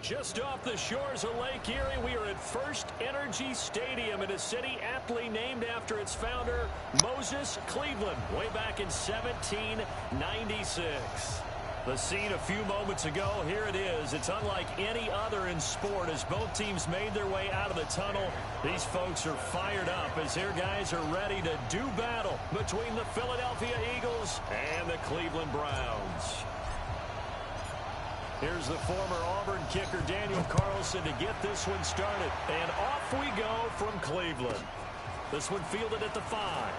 Just off the shores of Lake Erie, we are at First Energy Stadium in a city aptly named after its founder, Moses Cleveland, way back in 1796. The scene a few moments ago, here it is. It's unlike any other in sport as both teams made their way out of the tunnel. These folks are fired up as their guys are ready to do battle between the Philadelphia Eagles and the Cleveland Browns. Here's the former Auburn kicker, Daniel Carlson, to get this one started. And off we go from Cleveland. This one fielded at the 5.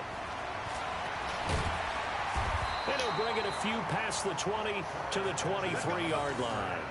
And he'll bring it a few past the 20 to the 23-yard line.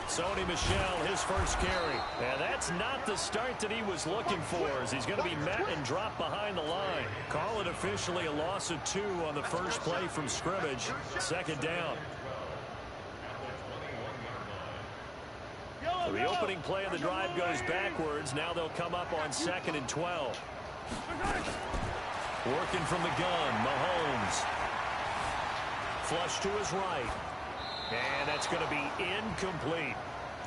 Sony Michel, his first carry. And that's not the start that he was looking for, as he's going to be met and dropped behind the line. Call it officially a loss of 2 on the first play from scrimmage. Second down. So the opening play of the drive goes backwards. Now they'll come up on 2nd and 12. Working from the gun, Mahomes. Flush to his right. And that's going to be incomplete.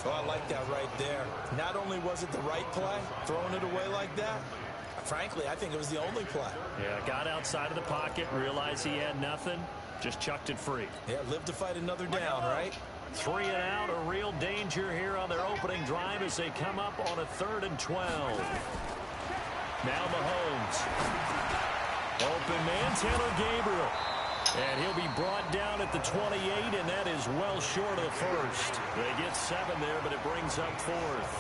Oh, I like that right there. Not only was it the right play, throwing it away like that, frankly, I think it was the only play. Yeah, got outside of the pocket, realized he had nothing, just chucked it free. Yeah, live to fight another down, right? 3 and out, a real danger here on their opening drive as they come up on a 3rd and 12. Now Mahomes. Open man, Taylor Gabriel. And he'll be brought down at the 28, and that is well short of the first. They get 7 there, but it brings up 4th.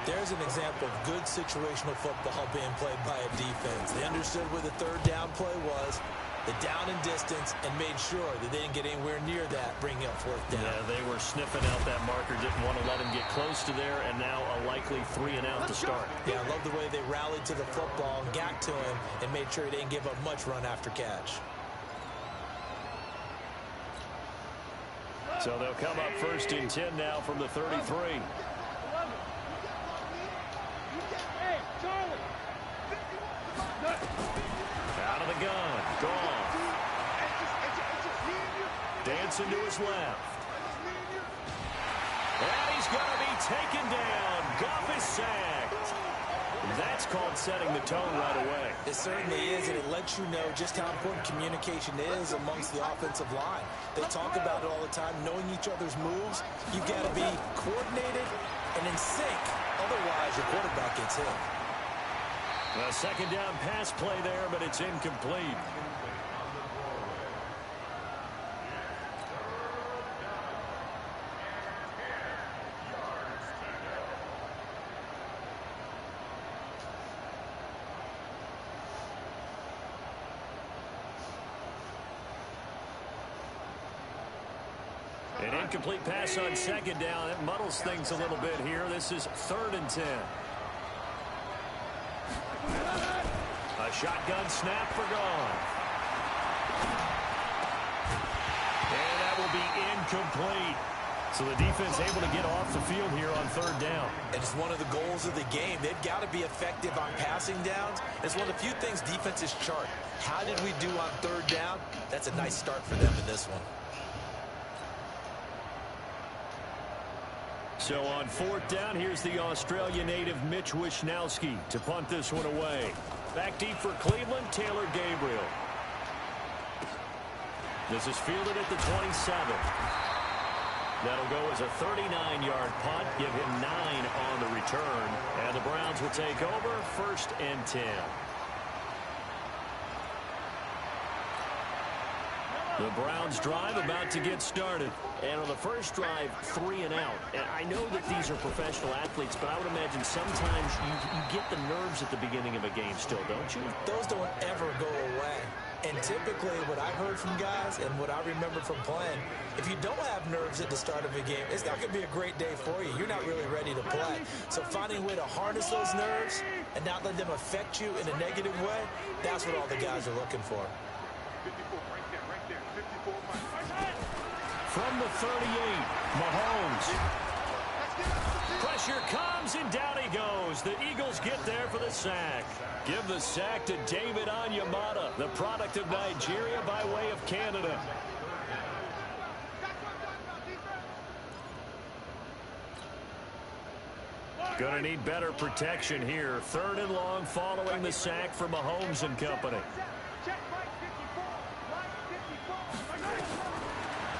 There's an example of good situational football being played by a defense. They understood where the 3rd down play was, the down and distance, and made sure that they didn't get anywhere near that, bringing up 4th down. Yeah, they were sniffing out that marker, didn't want to let him get close to there, and now a likely 3 and out to start. Yeah, I love the way they rallied to the football and got to him and made sure he didn't give up much run after catch. So they'll come up 1st and 10 now from the 33. Out of the gun. Gone. Dancing to his left. And he's going to be taken down. Goff is sacked. That's called setting the tone right away. It certainly is, and it lets you know just how important communication is amongst the offensive line. They talk about it all the time, knowing each other's moves. You've got to be coordinated and in sync. Otherwise, your quarterback gets hit. A 2nd down pass play there, but it's incomplete. An incomplete pass on 2nd down. It muddles things a little bit here. This is 3rd and 10. A shotgun snap for Goff. And that will be incomplete. So the defense able to get off the field here on 3rd down. And it's one of the goals of the game. They've got to be effective on passing downs. It's one of the few things defenses chart. How did we do on 3rd down? That's a nice start for them in this one. So on 4th down, here's the Australian native Mitch Wishnowsky to punt this one away. Back deep for Cleveland, Taylor Gabriel. This is fielded at the 27. That'll go as a 39-yard punt, give him 9 on the return. And the Browns will take over 1st and 10. The Browns drive about to get started. And on the first drive, 3 and out. And I know that these are professional athletes, but I would imagine sometimes you get the nerves at the beginning of a game still, don't you? Those don't ever go away. And typically what I heard from guys and what I remember from playing, if you don't have nerves at the start of a game, it's not going to be a great day for you. You're not really ready to play. So finding a way to harness those nerves and not let them affect you in a negative way, that's what all the guys are looking for. From the 38, Mahomes. Pressure comes, and down he goes. The Eagles get there for the sack. Give the sack to David Onyemata, the product of Nigeria by way of Canada. Gonna need better protection here. 3rd and long following the sack for Mahomes and company.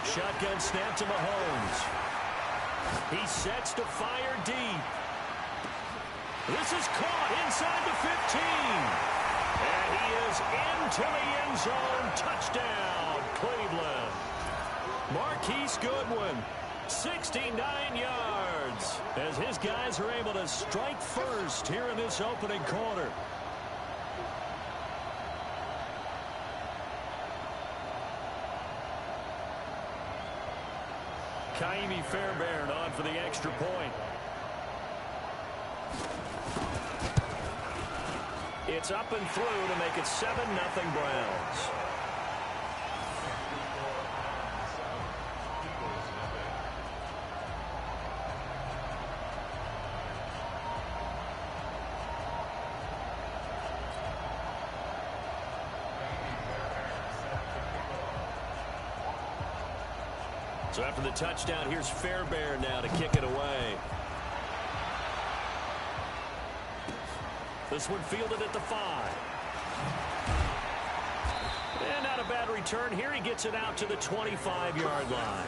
Shotgun snap to Mahomes. He sets to fire deep. This is caught inside the 15. And he is into the end zone. Touchdown, Cleveland. Marquise Goodwin, 69 yards, as his guys are able to strike first here in this opening quarter. Kaimi Fairbairn on for the extra point. It's up and through to make it 7-0 Browns. So after the touchdown, here's Fairbairn now to kick it away. This one fielded at the 5. And not a bad return here. He gets it out to the 25-yard line.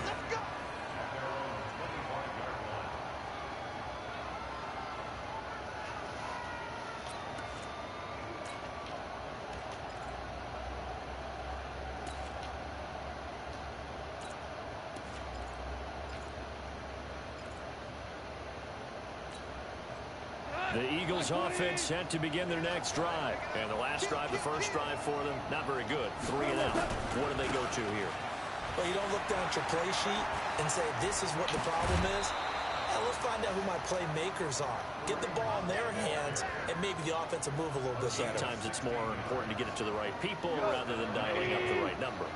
The Eagles offense set to begin their next drive. And the last drive, the first drive for them, not very good. 3 and out. What do they go to here? Well, you don't look down at your play sheet and say, this is what the problem is. Let's find out who my playmakers are. Get the ball in their hands, and maybe the offense will move a little bit better. Sometimes it's more important to get it to the right people rather than dialing up the right number.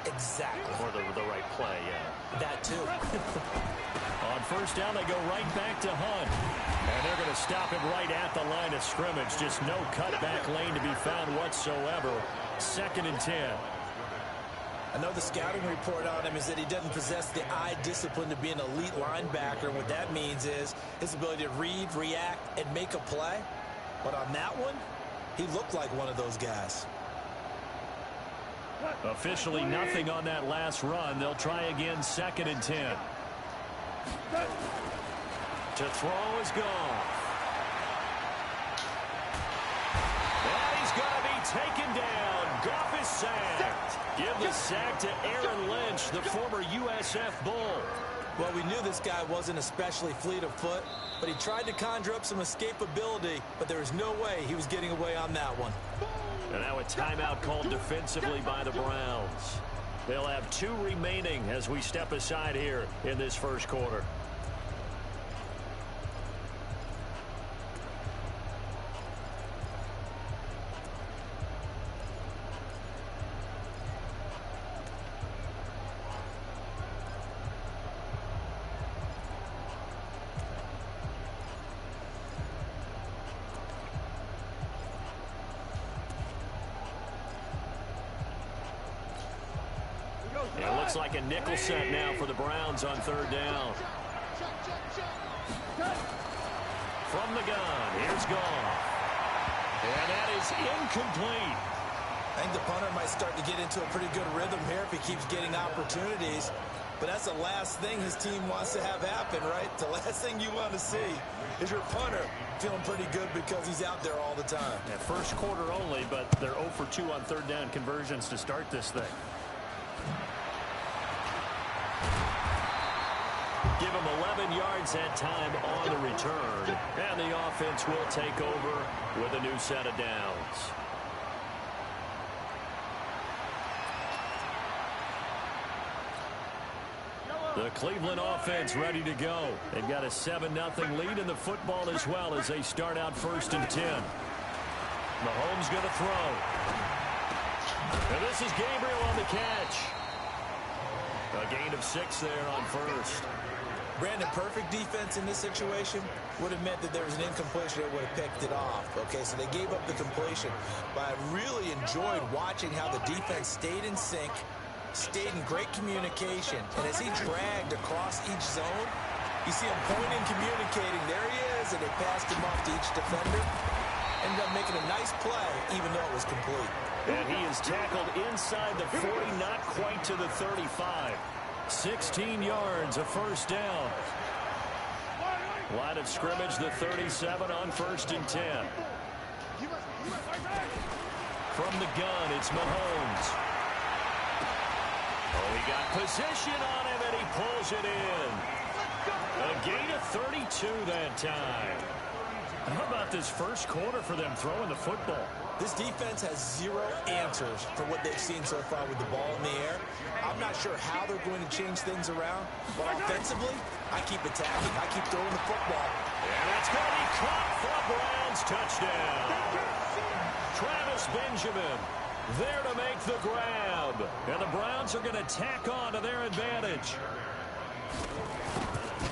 Exactly. Or the right play, yeah. That too. On first down, they go right back to Hunt. And they're going to stop him right at the line of scrimmage. Just no cutback lane to be found whatsoever. 2nd and 10. I know the scouting report on him is that he doesn't possess the eye discipline to be an elite linebacker. What that means is his ability to read, react, and make a play. But on that one, he looked like one of those guys. Officially nothing on that last run. They'll try again, 2nd and 10. To throw is gone. And he's going to be taken down. Goff is sacked. Give the sack to Aaron Lynch, the former USF Bull. Well, we knew this guy wasn't especially fleet of foot, but he tried to conjure up some escapability, but there was no way he was getting away on that one. And now a timeout called defensively by the Browns. They'll have 2 remaining as we step aside here in this first quarter. It looks like a nickel set now for the Browns on 3rd down. From the gun, here's Goff. And that is incomplete. I think the punter might start to get into a pretty good rhythm here if he keeps getting opportunities. But that's the last thing his team wants to have happen, right? The last thing you want to see is your punter feeling pretty good because he's out there all the time. Yeah, first quarter only, but they're 0 for 2 on 3rd down conversions to start this thing. Give him 11 yards that time on the return. And the offense will take over with a new set of downs. The Cleveland offense ready to go. They've got a 7-0 lead in the football as well as they start out 1st and 10. Mahomes going to throw. And this is Gabriel on the catch. A gain of 6 there on 1st. Brandon, perfect defense in this situation would have meant that there was an incompletion that would have picked it off. Okay, so they gave up the completion. But I really enjoyed watching how the defense stayed in sync, stayed in great communication. And as he dragged across each zone, you see him pointing, communicating. There he is, and they passed him off to each defender. Ended up making a nice play, even though it was complete. And he is tackled inside the 40, not quite to the 35. 16 yards, a 1st down. Line of scrimmage, the 37 on 1st and 10. From the gun, it's Mahomes. Oh, he got position on him, and he pulls it in. A gain of 32 that time. How about this first quarter for them throwing the football? This defense has 0 answers for what they've seen so far with the ball in the air. I'm not sure how they're going to change things around, but offensively, I keep attacking. I keep throwing the football. And that's going to be caught for a Browns touchdown. Travis Benjamin there to make the grab. And the Browns are going to tack on to their advantage.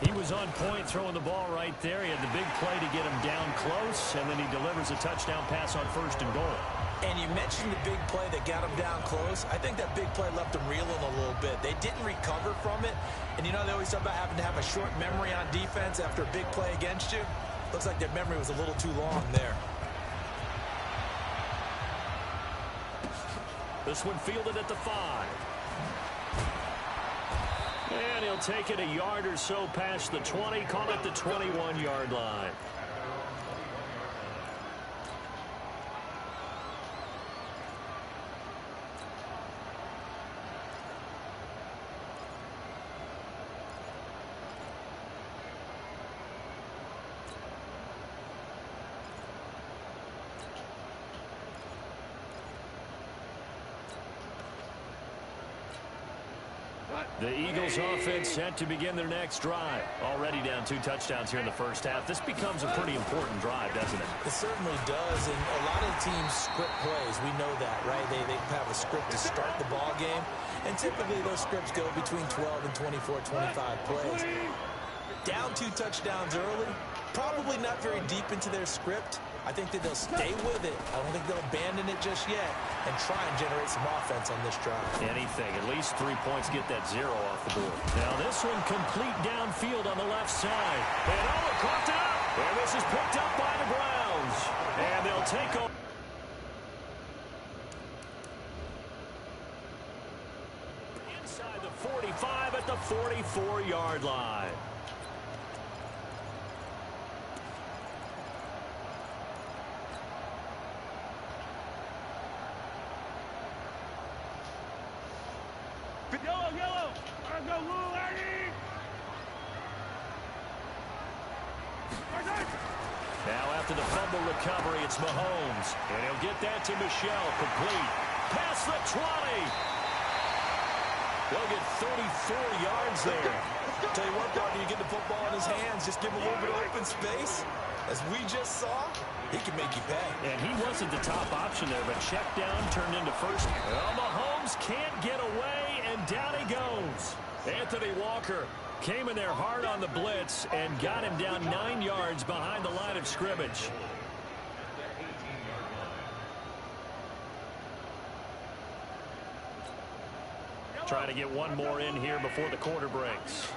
He was on point throwing the ball right there. He had the big play to get him down close, and then he delivers a touchdown pass on 1st and goal. And you mentioned the big play that got him down close. I think that big play left him reeling a little bit. They didn't recover from it. And, you know, they always talk about having to have a short memory on defense after a big play against you. Looks like their memory was a little too long there. This one fielded at the 5. And he'll take it a yard or so past the 20, call it the 21-yard line. The Eagles offense set to begin their next drive. Already down 2 touchdowns here in the first half. This becomes a pretty important drive, doesn't it? It certainly does, and a lot of the teams script plays. We know that, right? They have a script to start the ball game, and typically those scripts go between 12 and 24, 25 plays. Down 2 touchdowns early, probably not very deep into their script. I think that they'll stay with it. I don't think they'll abandon it just yet and try and generate some offense on this drive. Anything. At least 3 points, get that 0 off the board. Now this one complete downfield on the left side. And oh, it caught up. And this is picked up by the Browns. And they'll take over. Inside the 45 at the 44-yard line. Yellow. I go blue, Eddie. Now after the fumble recovery, it's Mahomes. And he'll get that to Michelle. Complete. Past the 20. They'll get 34 yards there. Tell you what, partner, you get the football in his hands, just give him a little bit of open space. As we just saw, he can make you pay. And he wasn't the top option there, but check down turned into first. Well, Mahomes can't get away, and down he goes. Anthony Walker came in there hard on the blitz and got him down 9 yards behind the line of scrimmage. Trying to get one more in here before the quarter breaks.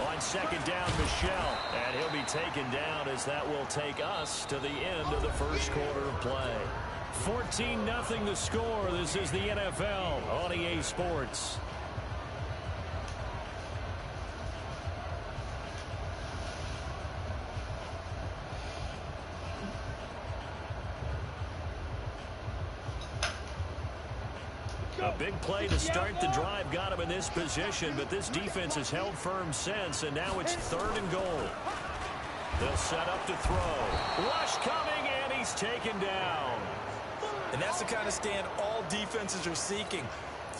On second down, Michelle. And he'll be taken down as that will take us to the end of the first quarter of play. 14-0 the score. This is the NFL on EA Sports. A big play to start the drive got him in this position, but this defense has held firm since, and now it's 3rd and goal. They'll set up to throw. Rush coming, and he's taken down. And that's the kind of stand all defenses are seeking.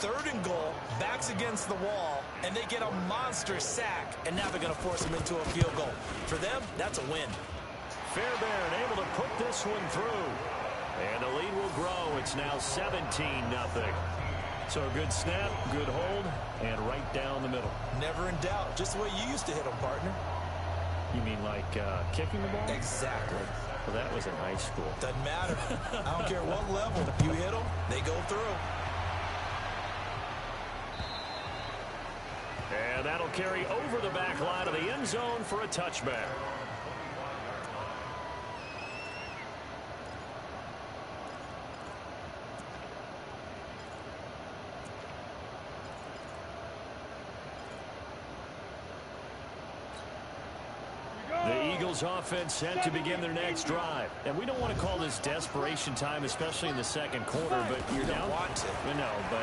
3rd and goal, backs against the wall, and they get a monster sack, and now they're going to force them into a field goal. For them, that's a win. Fairbairn able to put this one through. And the lead will grow. It's now 17-0. So a good snap, good hold, and right down the middle. Never in doubt. Just the way you used to hit them, partner. You mean like kicking the ball? Exactly. Well, that was in high school. Doesn't matter. I don't care what level. You hit them, they go through. And that'll carry over the back line of the end zone for a touchback. The Eagles offense set to begin their next drive. And we don't want to call this desperation time, especially in the second quarter, but you're down. Want to. No, but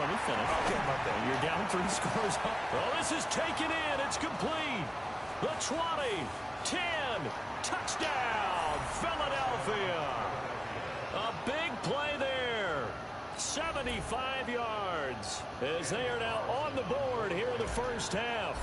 let me finish. Okay, my bad. You're down 3 scores. Well, this is taken in. It's complete. The 20, 10, touchdown, Philadelphia. A big play there. 75 yards as they are now on the board here in the first half.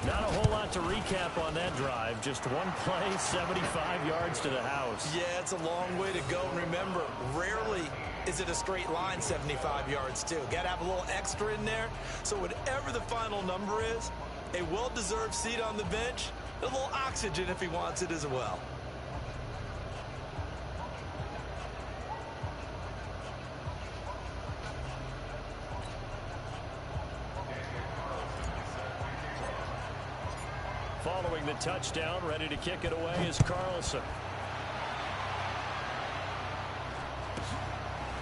Not a whole lot to recap on that drive. Just one play, 75 yards to the house. Yeah, it's a long way to go. And remember, rarely is it a straight line 75 yards, too. Got to have a little extra in there. So whatever the final number is, a well-deserved seat on the bench, a little oxygen if he wants it as well. Following the touchdown, ready to kick it away is Carlson.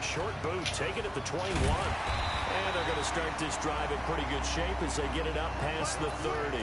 Short boot, taken at the 21. And they're going to start this drive in pretty good shape as they get it up past the 30.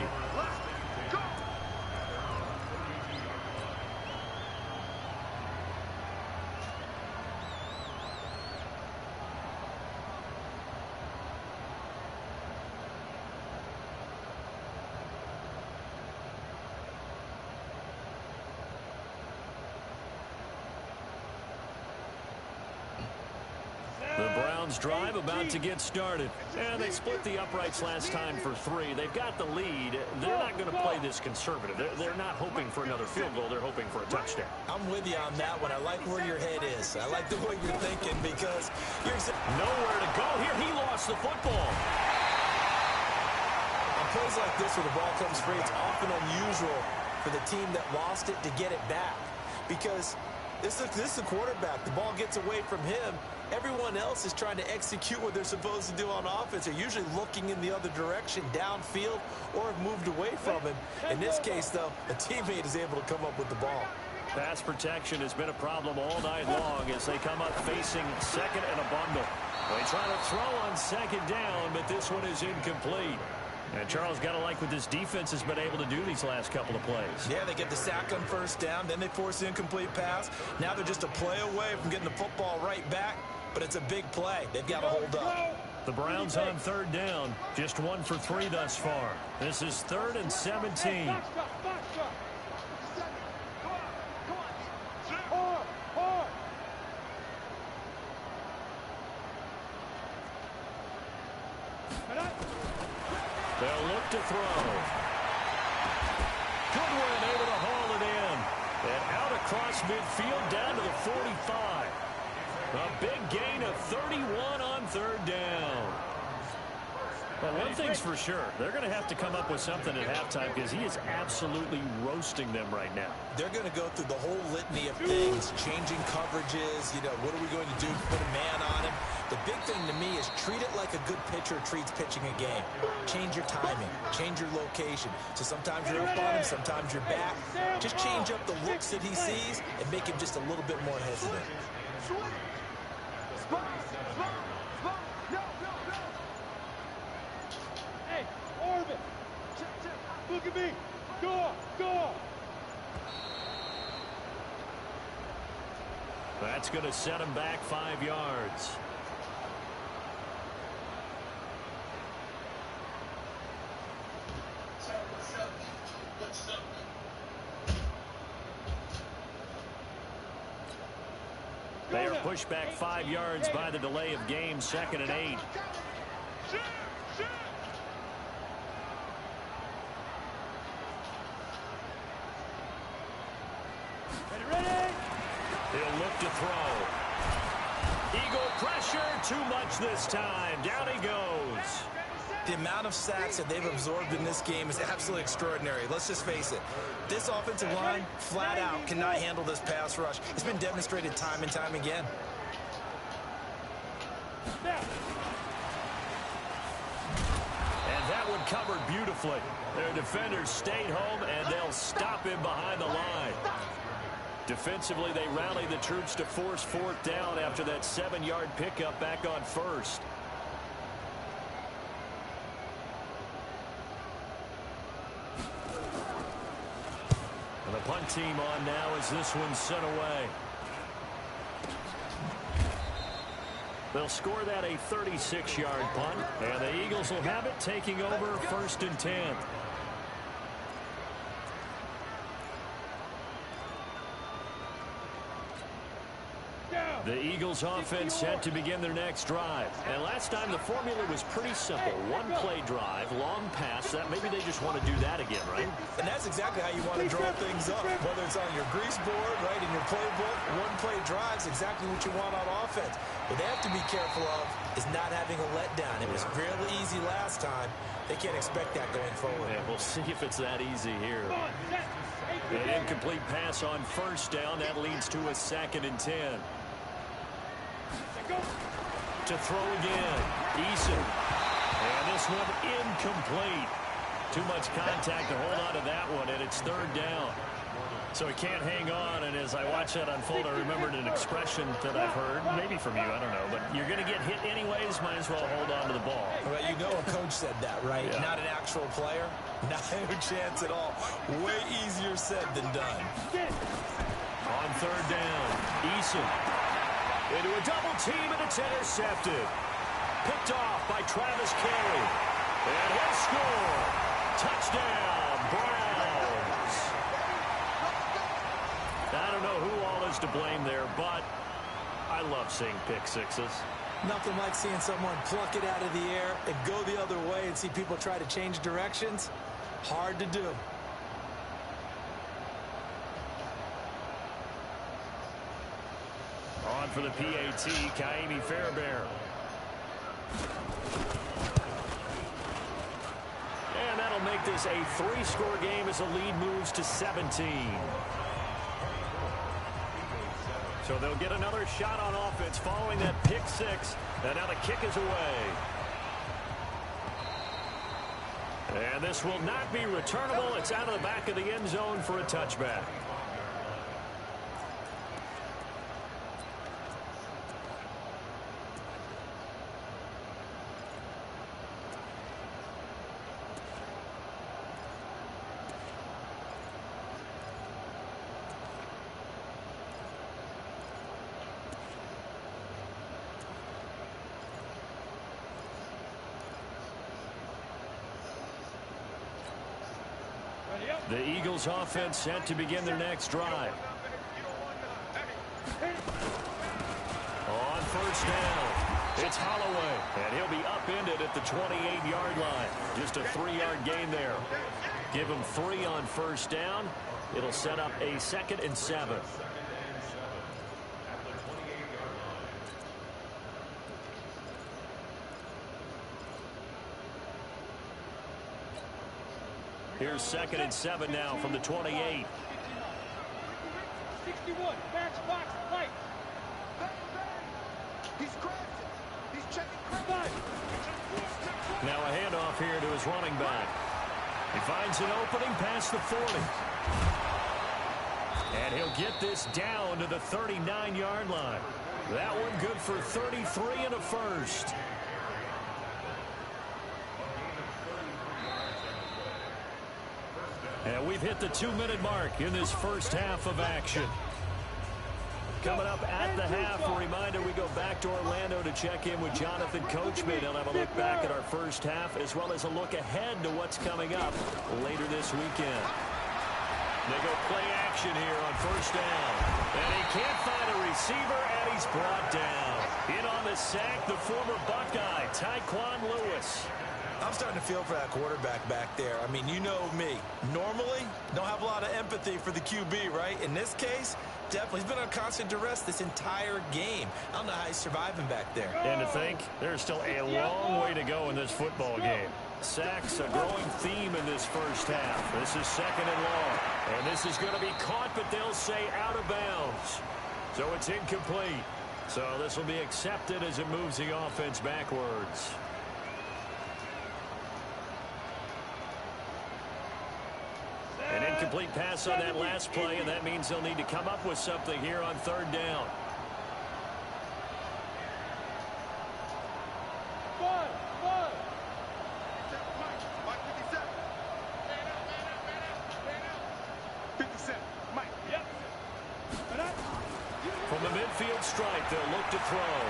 The Browns drive about to get started. And they split the uprights last time for 3. They've got the lead. They're not going to play this conservative. They're not hoping for another field goal. They're hoping for a touchdown. I'm with you on that one. I like where your head is. I like the way you're thinking because you're nowhere to go here. He lost the football. On plays like this where the ball comes free, it's often unusual for the team that lost it to get it back because this is a quarterback. The ball gets away from him. Everyone else is trying to execute what they're supposed to do on offense. They're usually looking in the other direction, downfield, or have moved away from him. In this case, though, a teammate is able to come up with the ball. Pass protection has been a problem all night long as they come up facing second and a bundle. They try to throw on second down, but this one is incomplete. And Charles, got to like what this defense has been able to do these last couple of plays. Yeah, they get the sack on first down, then they force the incomplete pass. Now they're just a play away from getting the football right back, but it's a big play. They've got to hold up. The Browns on third down, just 1 for 3 thus far. This is 3rd and 17. They'll look to throw. Goodwin able to haul it in. And out across midfield down to the 45. A big gain of 31 on third down. Well, one thing's for sure. They're going to have to come up with something at halftime because he is absolutely roasting them right now. They're going to go through the whole litany of things, changing coverages, what are we going to do to put a man on him? The big thing to me is treat it like a good pitcher treats pitching a game. Change your timing, change your location. So sometimes you're up on him, sometimes you're back. Just change up the looks that he sees and make him just a little bit more hesitant. Hey, Orvin, look at me. Go. That's going to set him back 5 yards. They are pushed back 5 yards by the delay of game, 2nd and 8. He'll look to throw. Eagle pressure, too much this time. Down he goes. The amount of sacks that they've absorbed in this game is absolutely extraordinary. Let's just face it. This offensive line, flat out, cannot handle this pass rush. It's been demonstrated time and time again. And that one covered beautifully. Their defenders stayed home, and they'll stop him behind the line. Defensively, they rally the troops to force 4th down after that 7-yard pickup back on 1st. And the punt team on now as this one's sent away. They'll score that a 36-yard punt, and the Eagles will have it taking over 1st and 10. The Eagles offense set to begin their next drive. And last time the formula was pretty simple. 1-play drive, long pass. That maybe they just want to do that again, right? And that's exactly how you want to draw things up. Whether it's on your grease board, right, in your playbook, 1-play drive is exactly what you want on offense. What they have to be careful of is not having a letdown. It was really easy last time. They can't expect that going forward. Yeah, we'll see if it's that easy here. An incomplete pass on 1st down. That leads to a 2nd and 10. To throw again. Eason. And this one incomplete. Too much contact to hold on to that one, and it's 3rd down. So he can't hang on, and as I watch that unfold, I remembered an expression that I've heard, maybe from you, I don't know, but you're going to get hit anyways, might as well hold on to the ball. Well, you know a coach said that, right? Yeah. Not an actual player. Not a chance at all. Way easier said than done. On 3rd down, Eason. Into a double team, and it's intercepted. Picked off by Travis Carey. And he'll score. Touchdown, Browns. I don't know who all is to blame there, but I love seeing pick sixes. Nothing like seeing someone pluck it out of the air and go the other way and see people try to change directions. Hard to do. On for the PAT, Kaimi Fairbairn. And that'll make this a 3-score game as the lead moves to 17. So they'll get another shot on offense following that pick 6. And now the kick is away. And this will not be returnable. It's out of the back of the end zone for a touchback. The Eagles offense set to begin their next drive. On 1st down, it's Holloway, and he'll be upended at the 28-yard line. Just a 3-yard gain there. Give him 3 on 1st down. It'll set up a 2nd and 7. Here's 2nd and 7 now from the 28. 61, match box, right. He's crashing. He's checking. Now a handoff here to his running back. He finds an opening past the 40. And he'll get this down to the 39-yard line. That one good for 33 and a first. And we've hit the 2-minute mark in this first half of action. Coming up at the half, a reminder, we go back to Orlando to check in with Jonathan Coachman. He'll have a look back at our first half as well as a look ahead to what's coming up later this weekend. They go play action here on first down. And he can't find a receiver, and he's brought down. In on the sack, the former Buckeye, Tyquan Lewis. I'm starting to feel for that quarterback back there. I mean, you know me. Normally, don't have a lot of empathy for the QB, right? In this case, definitely. He's been on constant duress this entire game. I don't know how he's surviving back there. And to think, there's still a long way to go in this football game. Sacks, a growing theme in this first half. This is second and long. And this is going to be caught, but they'll say out of bounds. So it's incomplete. So this will be accepted as it moves the offense backwards. An incomplete pass on that last play, and that means they'll need to come up with something here on third down. From the midfield stripe, they'll look to throw.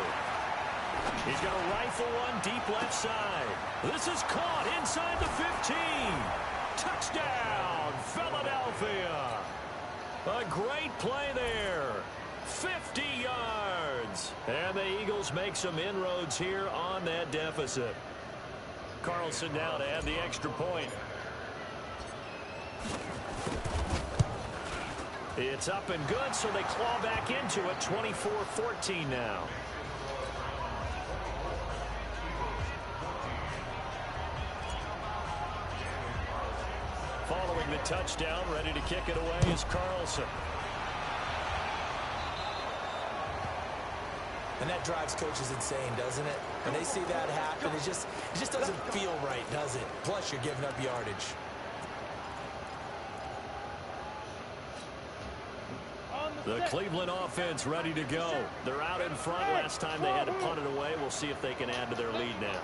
He's going to rifle one deep left side. This is caught inside the 15. Touchdown, Philadelphia. A great play there. 50 yards. And the Eagles make some inroads here on that deficit. Carlson now to add the extra point. It's up and good, so they claw back into it. 24-14 now. Following the touchdown, ready to kick it away is Carlson. And that drives coaches insane, doesn't it? When they see that happen, it just doesn't feel right, does it? Plus, you're giving up yardage. The Cleveland offense ready to go. They're out in front. Last time they had to punt it away. We'll see if they can add to their lead now.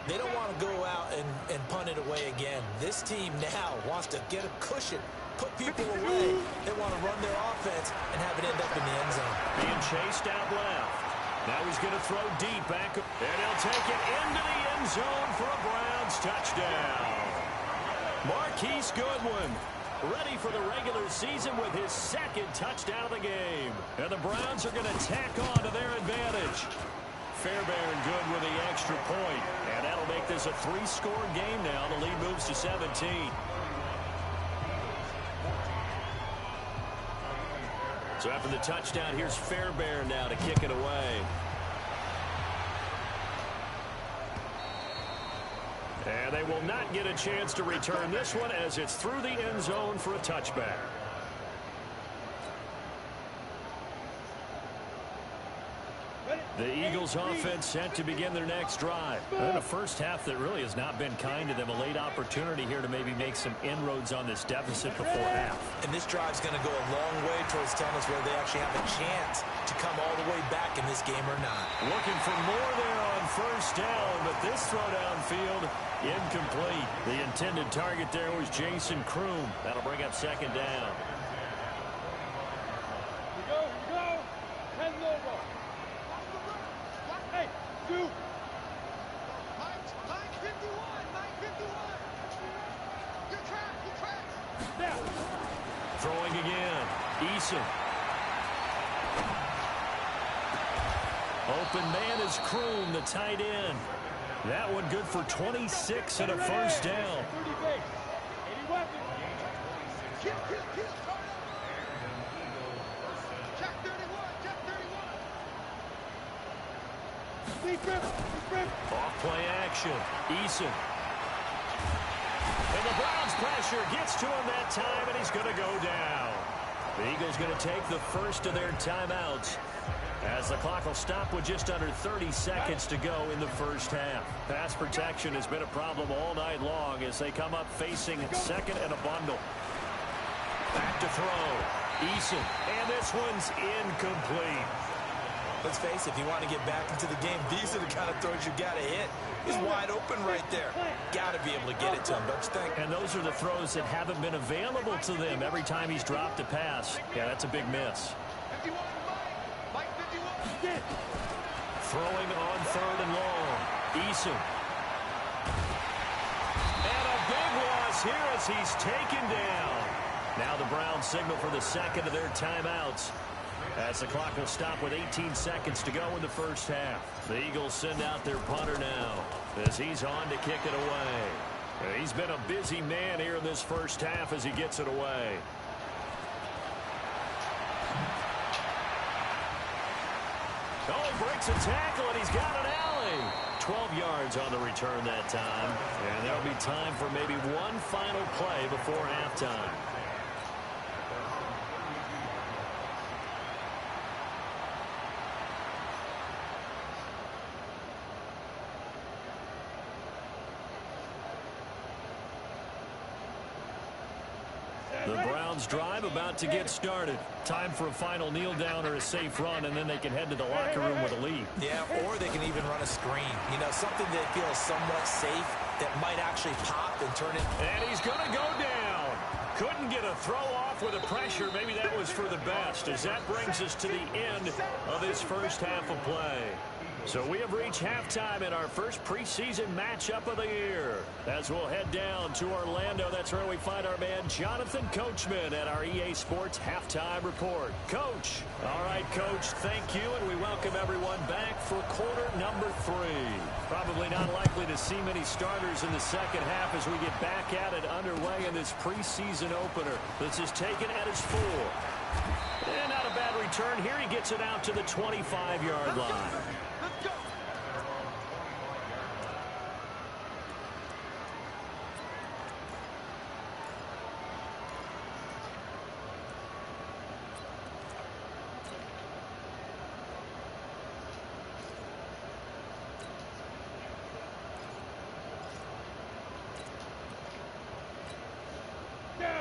They don't want to go out and punt it away again. This team now wants to get a cushion, put people away. They want to run their offense and have it end up in the end zone. Being chased out left. Now he's going to throw deep back. And he'll take it into the end zone for a Browns touchdown. Marquise Goodwin ready for the regular season with his second touchdown of the game. And the Browns are going to tack on to their advantage. Fairbairn good with the extra point. And that'll make this a 3-score game now. The lead moves to 17. So after the touchdown, here's Fairbairn now to kick it away. And they will not get a chance to return this one as it's through the end zone for a touchback. The Eagles offense set to begin their next drive. And a first half that really has not been kind to them. A late opportunity here to maybe make some inroads on this deficit before half. And this drive's going to go a long way towards telling us whether they actually have a chance to come all the way back in this game or not. Looking for more there on first down, but this throw downfield incomplete. The intended target there was Jason Kroom. That'll bring up second down. Here we go. Head over. Hey, two. Mike 51. Good track. Now. Throwing again. Eason. Open man is Kroom, the tight end. That one good for 26 and a first down. 30 base. 80 weapons. Kill. Check 31. Deep rip. Off play action. Eason. And the Browns pressure gets to him that time, and he's going to go down. The Eagles going to take the first of their timeouts as the clock will stop with just under 30 seconds to go in the first half. Pass protection has been a problem all night long as they come up facing second and a bundle. Back to throw. Eason. And this one's incomplete. Let's face it, if you want to get back into the game, these are the kind of throws you got to hit. He's wide open right there. Got to be able to get it to him, don't you think? And those are the throws that haven't been available to them every time he's dropped a pass. Yeah, that's a big miss. 51. Mike 51. Throwing on third and long. Eason. And a big loss here as he's taken down. Now the Browns signal for the second of their timeouts, as the clock will stop with 18 seconds to go in the first half. The Eagles send out their punter now, as he's on to kick it away. He's been a busy man here in this first half as he gets it away. Oh, he breaks a tackle, and he's got an alley. 12 yards on the return that time. And there'll be time for maybe one final play before halftime. The Browns drive about to get started. Time for a final kneel down or a safe run, and then they can head to the locker room with a lead. Yeah, or they can even run a screen. You know, something that feels somewhat safe that might actually pop and turn it. And he's going to go down. Couldn't get a throw off with the pressure. Maybe that was for the best, as that brings us to the end of this first half of play. So we have reached halftime in our first preseason matchup of the year. As we'll head down to Orlando, that's where we find our man Jonathan Coachman at our EA Sports Halftime Report. Coach. All right, Coach, thank you, and we welcome everyone back for quarter number 3. Probably not likely to see many starters in the second half as we get back at it underway in this preseason opener. This is taken at his 4. And not a bad return here. He gets it out to the 25-yard line.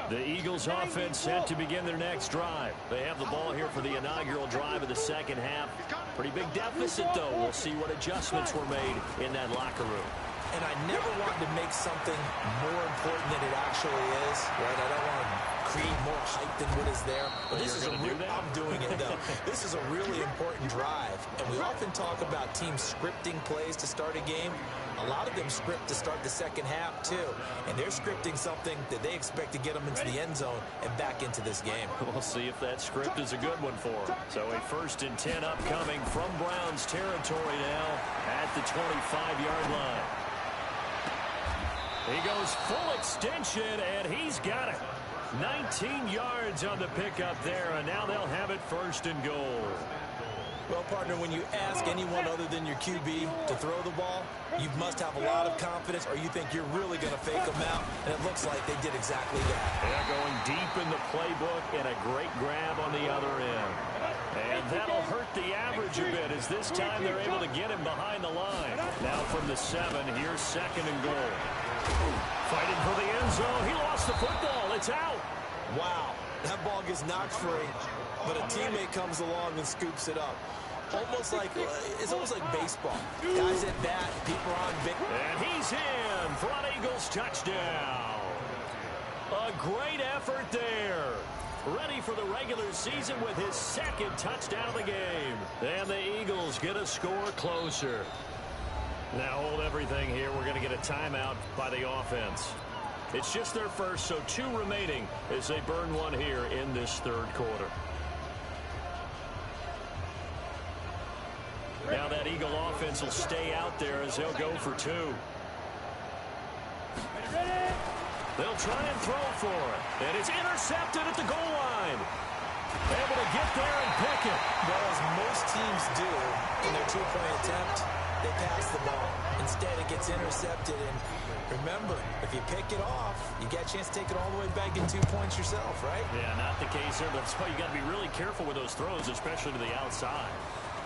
The Eagles offense set to begin their next drive. They have the ball here for the inaugural drive of the second half. Pretty big deficit, though. We'll see what adjustments were made in that locker room. And I never want to make something more important than it actually is, right? I don't want to create more hype than what is there. But this is I'm doing it, though. This is a really important drive. And we often talk about teams scripting plays to start a game. A lot of them script to start the second half, too. And they're scripting something that they expect to get them into the end zone and back into this game. We'll see if that script is a good one for them. So a 1st and 10 upcoming from Browns territory now at the 25-yard line. He goes full extension, and he's got it. 19 yards on the pickup there, and now they'll have it 1st and goal. Well, partner, when you ask anyone other than your QB to throw the ball, you must have a lot of confidence, or you think you're really going to fake them out, and it looks like they did exactly that. Yeah, going deep in the playbook, and a great grab on the other end. And that'll hurt the average a bit, as this time they're able to get him behind the line. Now from the 7, here's 2nd and goal. Fighting for the end zone. He lost the football. It's out. Wow, that ball gets knocked free, but a teammate comes along and scoops it up. It's almost like baseball. Guys at bat, people are on big. And he's in for an Eagles touchdown. A great effort there. Ready for the regular season with his 2nd touchdown of the game. And the Eagles get a score closer. Now hold everything here. We're going to get a timeout by the offense. It's just their first, so 2 remaining as they burn one here in this 3rd quarter. Now that Eagle offense will stay out there as they'll go for 2. They'll try and throw for it. And it's intercepted at the goal line. Able to get there and pick it. Well, as most teams do in their 2-point attempt, they pass the ball. Instead, it gets intercepted. And remember, if you pick it off, you get a chance to take it all the way back in 2 points yourself, right? Yeah, not the case here. That's why you got to be really careful with those throws, especially to the outside.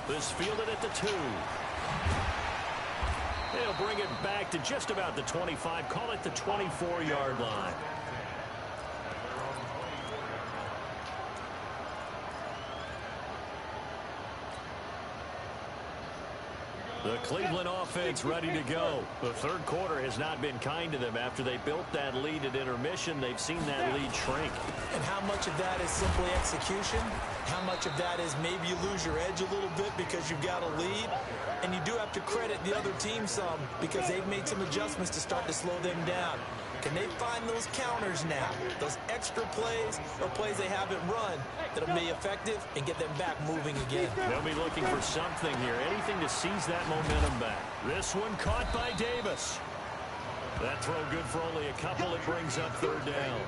This fielded at the 2. They'll bring it back to just about the 25. Call it the 24-yard line. The Cleveland offense ready to go. The 3rd quarter has not been kind to them. After they built that lead at intermission, they've seen that lead shrink. And how much of that is simply execution? How much of that is maybe you lose your edge a little bit because you've got a lead? And you do have to credit the other team some because they've made some adjustments to start to slow them down. Can they find those counters now, those extra plays or plays they haven't run that'll be effective and get them back moving again? They'll be looking for something here, anything to seize that momentum back. This one caught by Davis. That throw good for only a couple. It brings up third down.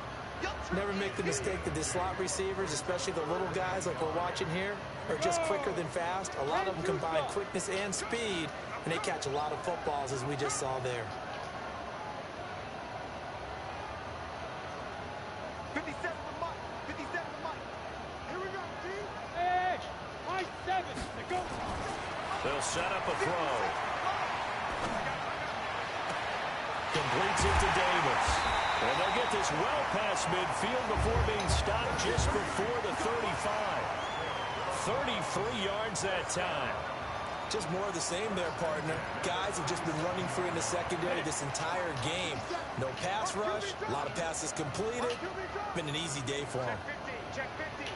Never make the mistake that the slot receivers, especially the little guys like we're watching here, are just quicker than fast. A lot of them combine quickness and speed, and they catch a lot of footballs, as we just saw there. 57 to Mike. 57 to Mike. Here we go, team. Edge. Mike 7. They go. They'll set up a throw. Completes it to Davis. And they'll get this well past midfield before being stopped just before the 35. 33 yards that time. Just more of the same there, partner. Guys have just been running free in the secondary this entire game. No pass rush, a lot of passes completed. Been an easy day for them. Check 50.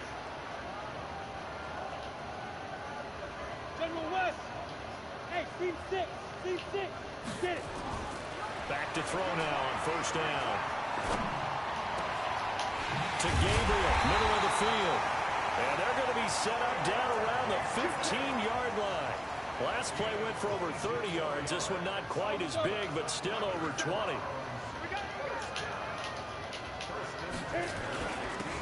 General West. Hey, team 6. Team 6. Get it. Back to throw now on first down. To Gabriel, middle of the field. And they're going to be set up down around the 15-yard line. Last play went for over 30 yards. This one not quite as big, but still over 20.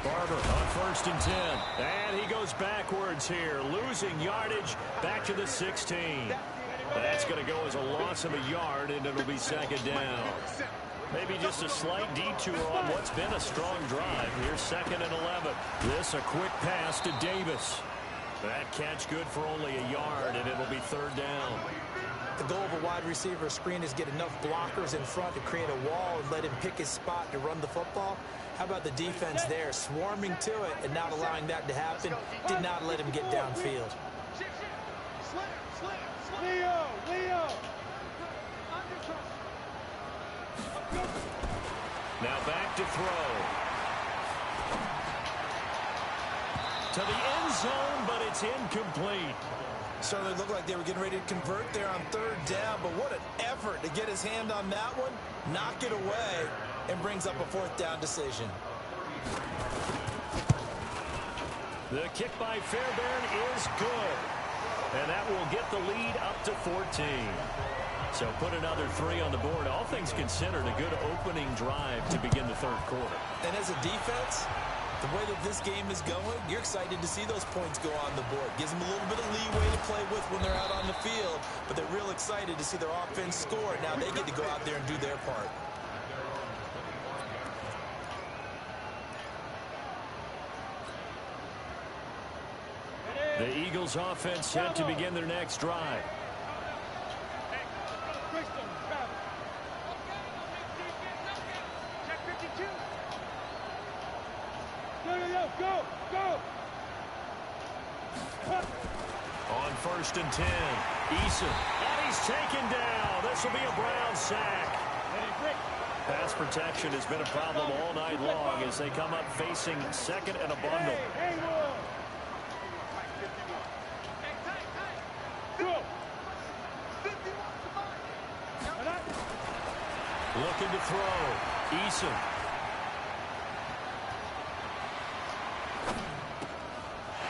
Barber on first and 10. And he goes backwards here, losing yardage back to the 16. That's going to go as a loss of a yard, and it'll be second down. Maybe just a slight detour on what's been a strong drive. Here's second and 11. This a quick pass to Davis. That catch good for only a yard, and it'll be third down. The goal of a wide receiver screen is get enough blockers in front to create a wall and let him pick his spot to run the football. How about the defense there, swarming to it and not allowing that to happen? Did not let him get downfield. Leo. Now back to throw. To the end zone, but it's incomplete. Certainly looked like they were getting ready to convert there on third down, but what an effort to get his hand on that one, knock it away, and brings up a fourth down decision. The kick by Fairbairn is good. And that will get the lead up to 14. So put another 3 on the board. All things considered, a good opening drive to begin the third quarter. And as a defense, the way that this game is going, you're excited to see those points go on the board. Gives them a little bit of leeway to play with when they're out on the field, but they're real excited to see their offense score. Now they get to go out there and do their part. The Eagles offense set to begin their next drive. Check 52. Go. On first and 10, Eason. And he's taken down. This will be a Brown sack. Pass protection has been a problem all night long as they come up facing second and a bundle. Looking to throw. Eason.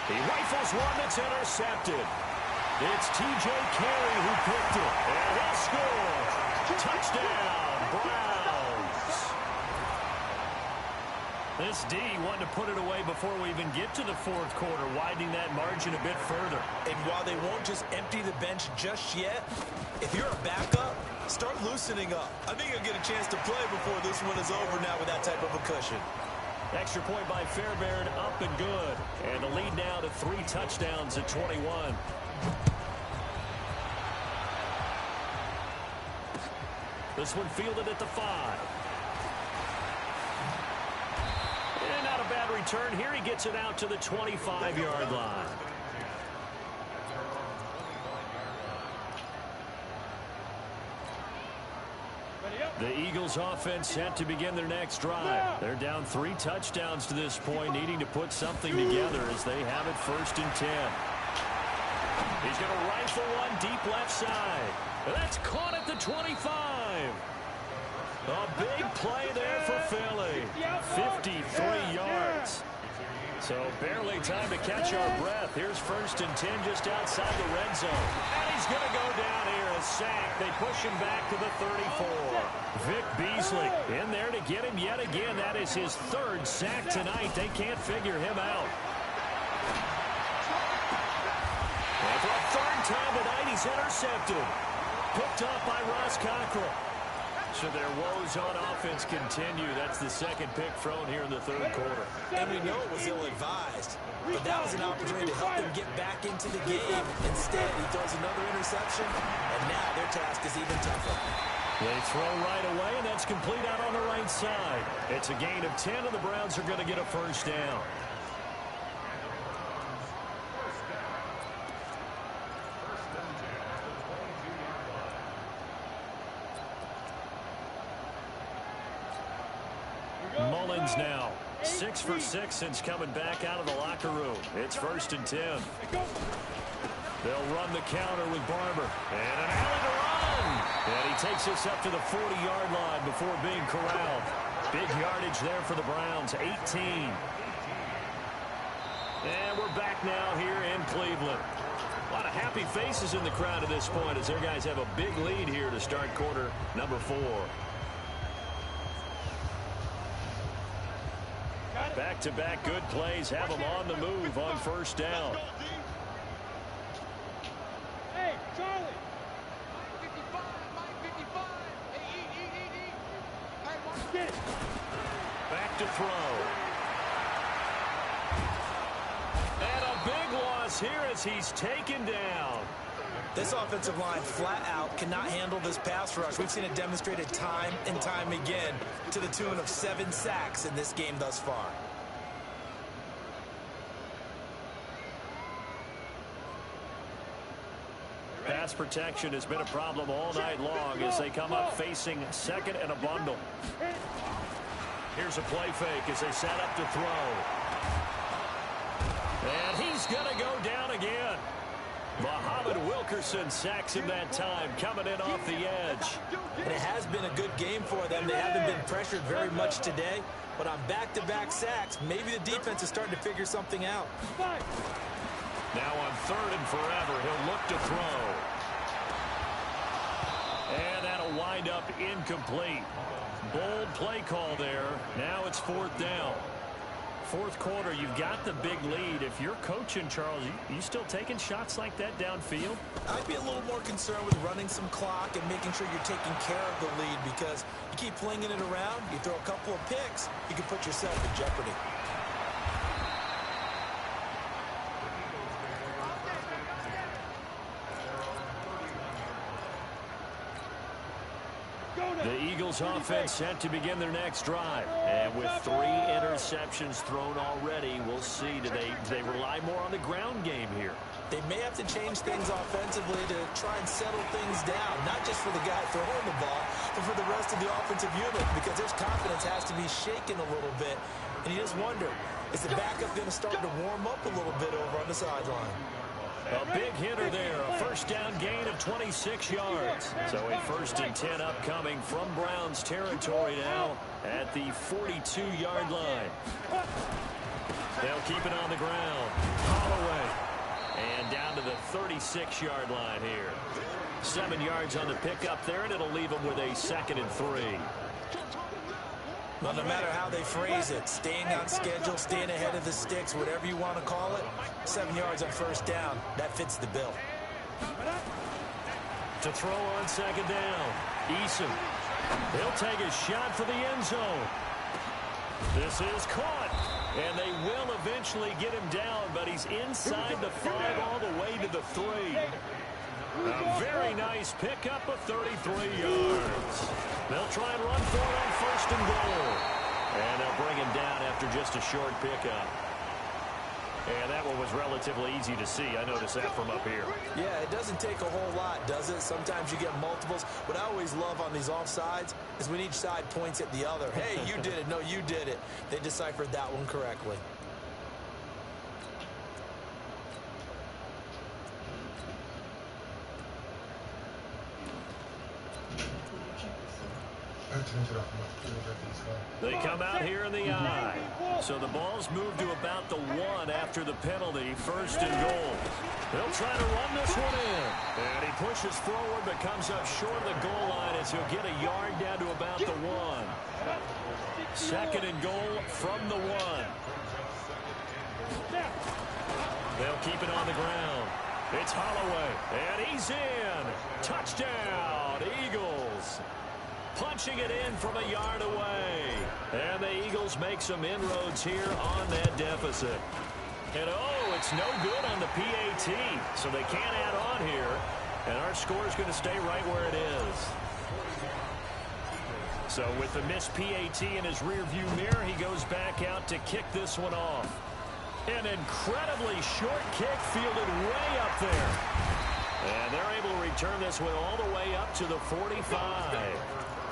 He rifles one that's intercepted. It's T.J. Carey who picked it. And he scores. Touchdown, Browns. This D wanted to put it away before we even get to the fourth quarter, widening that margin a bit further. And while they won't just empty the bench just yet, if you're a backup, start loosening up. I think you'll get a chance to play before this one is over now with that type of a cushion. Extra point by Fairbairn, up and good. And the lead now to 3 touchdowns at 21. This one fielded at the 5. And not a bad return. Here he gets it out to the 25-yard line. The Eagles offense set to begin their next drive. They're down 3 touchdowns to this point, needing to put something together as they have it first and 10. He's going to rifle one deep left side. That's caught at the 25. A big play there for Philly. 53 yards. So barely time to catch our breath. Here's 1st and 10 just outside the red zone. And he's going to go down here, a sack. They push him back to the 34. Vic Beasley in there to get him yet again. That is his 3rd sack tonight. They can't figure him out. And for a 3rd time tonight, he's intercepted. Picked up by Ross Cockrell. So their woes on offense continue. That's the 2nd pick thrown here in the 3rd quarter. And we know it was ill-advised, but that was an opportunity to help them get back into the game. Instead, he throws another interception, and now their task is even tougher. They throw right away, and that's complete out on the right side. It's a gain of 10, and the Browns are going to get a 1st down. Mullins now 6 for 6 since coming back out of the locker room. It's 1st and 10. They'll run the counter with Barber. And an alley to run. And he takes us up to the 40-yard line before being corralled. Big yardage there for the Browns, 18. And we're back now here in Cleveland. A lot of happy faces in the crowd at this point as their guys have a big lead here to start quarter number 4. Back-to-back good plays have them on the move on 1st down. Hey, Charlie. Back to throw. And a big loss here as he's taken down. This offensive line flat out cannot handle this pass rush. We've seen it demonstrated time and time again to the tune of 7 sacks in this game thus far. Pass protection has been a problem all night long as they come up facing 2nd and a bundle. Here's a play fake as they set up to throw. And he's going to go down again. Muhammad Wilkerson sacks him that time, coming in off the edge. And it has been a good game for them. They haven't been pressured very much today, but on back-to-back sacks, maybe the defense is starting to figure something out. Now on 3rd and forever, he'll look to throw. And that'll wind up incomplete. Bold play call there. Now it's 4th down. 4th quarter, you've got the big lead. If you're coaching, Charles, you still taking shots like that downfield? I'd be a little more concerned with running some clock and making sure you're taking care of the lead, because you keep flinging it around, you throw a couple of picks, you can put yourself in jeopardy. The Eagles offense set to begin their next drive. And with 3 interceptions thrown already, we'll see. Do they rely more on the ground game here? They may have to change things offensively to try and settle things down, not just for the guy throwing the ball, but for the rest of the offensive unit, because their confidence has to be shaken a little bit. And you just wonder, is the backup going to start to warm up a little bit over on the sideline? A big hitter there, a 1st down gain of 26 yards. So a 1st and 10 upcoming from Browns territory now at the 42-yard line. They'll keep it on the ground. Holloway. And down to the 36-yard line here. 7 yards on the pickup there, and it'll leave them with a 2nd and 3. Well, no matter how they phrase it, staying on schedule, staying ahead of the sticks, whatever you want to call it, 7 yards on 1st down, that fits the bill. To throw on 2nd down, Eason. He'll take a shot for the end zone. This is caught, and they will eventually get him down, but he's inside the 5 all the way to the 3. A very nice pickup of 33 yards. They'll try and run for it on 1st and goal. And they'll bring him down after just a short pickup. And that one was relatively easy to see. I noticed that from up here. Yeah, it doesn't take a whole lot, does it? Sometimes you get multiples. What I always love on these offsides is when each side points at the other. Hey, you did it. No, you did it. They deciphered that one correctly. They come out here in the I. So the ball's moved to about the 1 after the penalty. First and goal. They'll try to run this one in. And he pushes forward but comes up short of the goal line as he'll get a yard down to about the 1. Second and goal from the 1. They'll keep it on the ground. It's Holloway, and he's in. Touchdown, Eagles. Punching it in from a yard away. And the Eagles make some inroads here on that deficit. And, oh, it's no good on the PAT, so they can't add on here. And our score is going to stay right where it is. So with the missed PAT in his rearview mirror, he goes back out to kick this one off. An incredibly short kick fielded way up there. And they're able to return this one all the way up to the 45.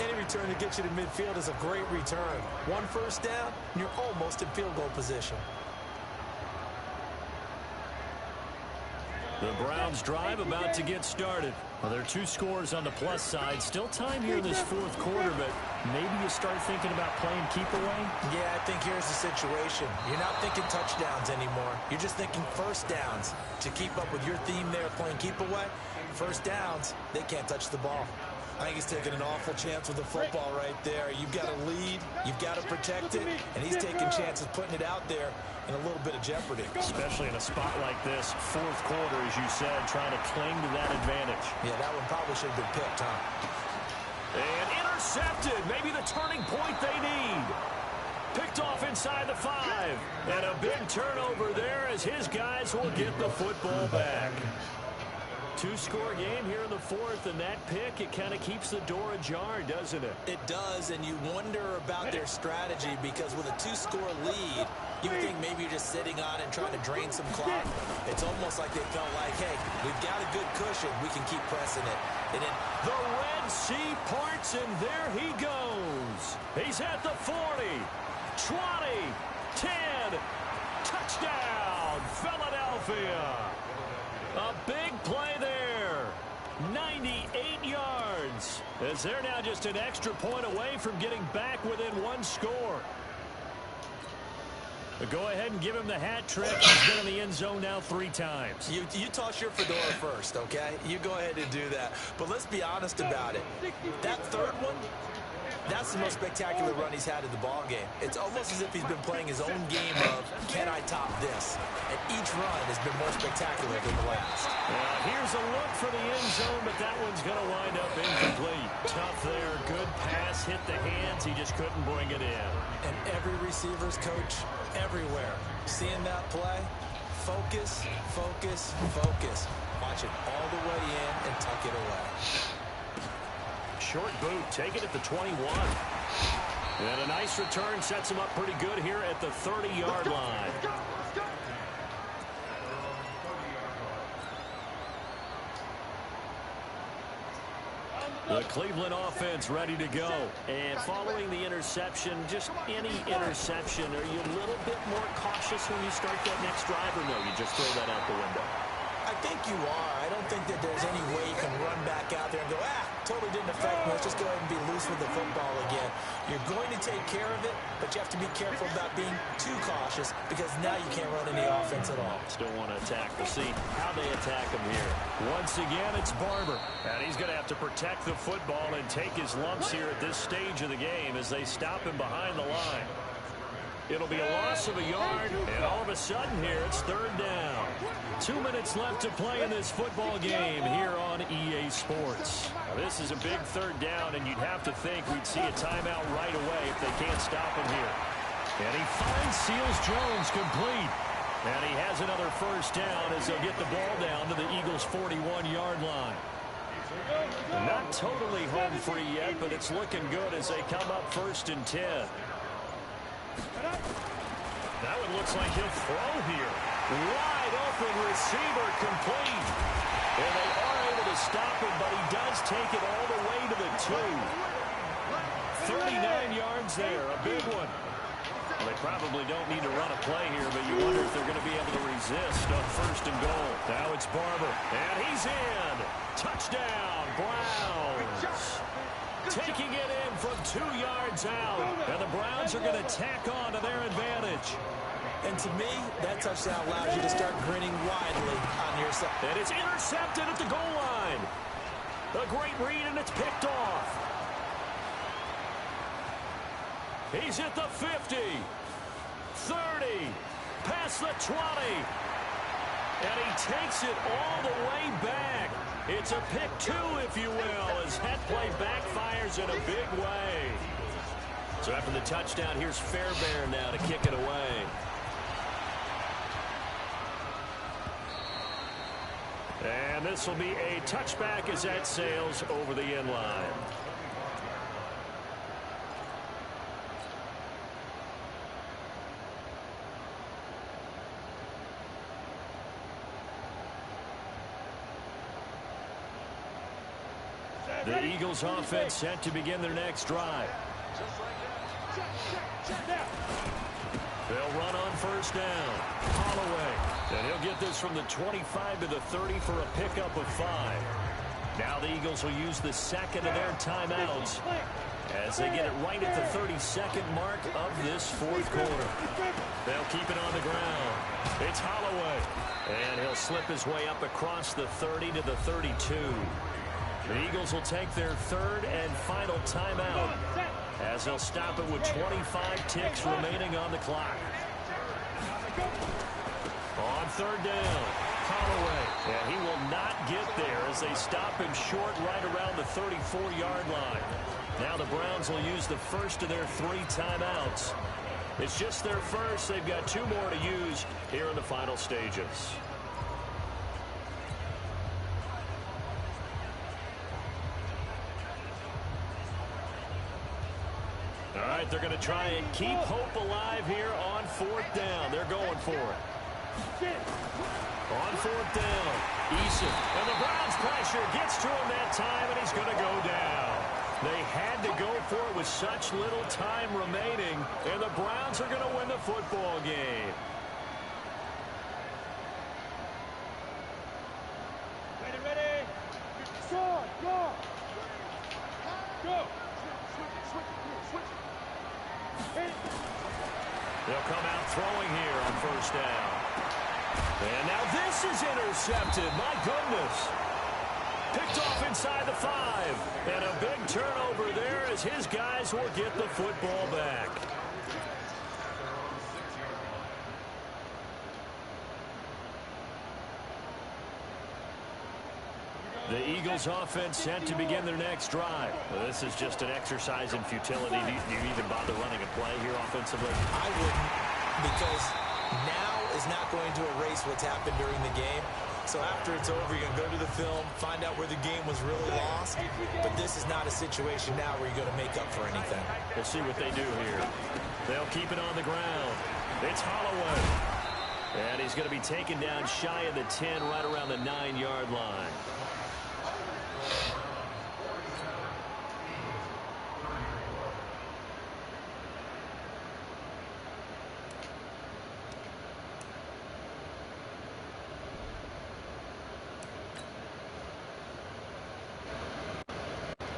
Any return that gets you to midfield is a great return. One first down, and you're almost in field goal position. The Browns drive about to get started. Well, there are 2 scores on the plus side. Still time here in this fourth quarter, but maybe you start thinking about playing keep away? Yeah, I think here's the situation. You're not thinking touchdowns anymore. You're just thinking first downs. To keep up with your theme there, playing keep away, first downs, they can't touch the ball. I think he's taking an awful chance with the football right there. You've got to lead, you've got to protect it, and he's taking chances putting it out there in a little bit of jeopardy. Especially in a spot like this, fourth quarter, as you said, trying to cling to that advantage. Yeah, that one probably should have been picked, huh? And intercepted. Maybe the turning point they need. Picked off inside the 5. And a big turnover there as his guys will get the football back. 2-score game here in the fourth, and that pick, it kind of keeps the door ajar, doesn't it? It does, and you wonder about their strategy because with a 2-score lead, you would think maybe you're just sitting on it and trying to drain some clock. It's almost like they felt like, hey, we've got a good cushion. We can keep pressing it. And then the Red Sea parts, and there he goes. He's at the 40, 20, 10, touchdown, Philadelphia. A big play there. 98 yards. As they're now just an extra point away from getting back within 1 score. But go ahead and give him the hat trick. He's been in the end zone now 3 times. You toss your fedora first, okay? You go ahead and do that. But let's be honest about it. That third one, that's the most spectacular run he's had in the ball game. It's almost as if he's been playing his own game of, can I top this? And each run has been more spectacular than the last. Here's a look for the end zone, but that one's going to wind up incomplete. Tough there. Good pass. Hit the hands. He just couldn't bring it in. And every receiver's coach everywhere. Seeing that play, focus, focus, focus. Watch it all the way in and tuck it away. Short boot, take it at the 21. And a nice return sets him up pretty good here at the 30-yard line. The Cleveland offense ready to go. And following the interception, just any interception, are you a little bit more cautious when you start that next drive, or no, you just throw that out the window? I think you are. I don't think that there's any way you can run back out there and go, totally didn't affect me. Let's just go ahead and be loose with the football again. You're going to take care of it, but you have to be careful about being too cautious because now you can't run any offense at all. Still want to attack. We'll see how they attack him here. Once again, it's Barber. And he's going to have to protect the football and take his lumps here at this stage of the game as they stop him behind the line. It'll be a loss of a yard, and all of a sudden here, it's third down. 2 minutes left to play in this football game here on EA Sports. Now, this is a big third down, and you'd have to think we'd see a timeout right away if they can't stop him here. And he finds Seals-Jones complete. And he has another first down as they'll get the ball down to the Eagles' 41-yard line. Not totally home free yet, but it's looking good as they come up 1st and 10. That one looks like he'll throw here. Wide open receiver complete. And they are able to stop him, but he does take it all the way to the 2. 39 yards there, a big one. Well, they probably don't need to run a play here, but you wonder if they're going to be able to resist on 1st and goal. Now it's Barber, and he's in. Touchdown, Browns. taking it in from 2 yards out. And the Browns are going to tack on to their advantage. And to me, that touchdown allows you to start grinning widely on your side. And it's intercepted at the goal line. A great read, and it's picked off. He's at the 50, 30, past the 20. And he takes it all the way back. It's a pick 2, if you will, as that play backfires in a big way. So after the touchdown, here's Fairbairn now to kick it away. And this will be a touchback as that sails over the end line. The Eagles offense set to begin their next drive. They'll run on first down. Holloway. And he'll get this from the 25 to the 30 for a pickup of 5. Now the Eagles will use the second of their timeouts as they get it right at the 32nd mark of this fourth quarter. They'll keep it on the ground. It's Holloway. And he'll slip his way up across the 30 to the 32. The Eagles will take their third and final timeout as they'll stop it with 25 ticks remaining on the clock. On third down, Holloway, and he will not get there as they stop him short right around the 34-yard line. Now the Browns will use the first of their 3 timeouts. It's just their first. They've got 2 more to use here in the final stages. All right, they're going to try and keep hope alive here on fourth down. They're going for it. On fourth down, Eason. And the Browns pressure gets to him that time, and he's going to go down. They had to go for it with such little time remaining, and the Browns are going to win the football game. Ready. Go. They'll come out throwing here on first down. And now this is intercepted. My goodness. Picked off inside the 5. And a big turnover there as his guys will get the football back. The Eagles offense set to begin their next drive. Well, this is just an exercise in futility. Do you even bother running a play here offensively? I wouldn't, because now is not going to erase what's happened during the game. So after it's over, you're going to go to the film, find out where the game was really lost. But this is not a situation now where you're going to make up for anything. We'll see what they do here. They'll keep it on the ground. It's Holloway. And he's going to be taken down shy of the 10, right around the 9-yard line.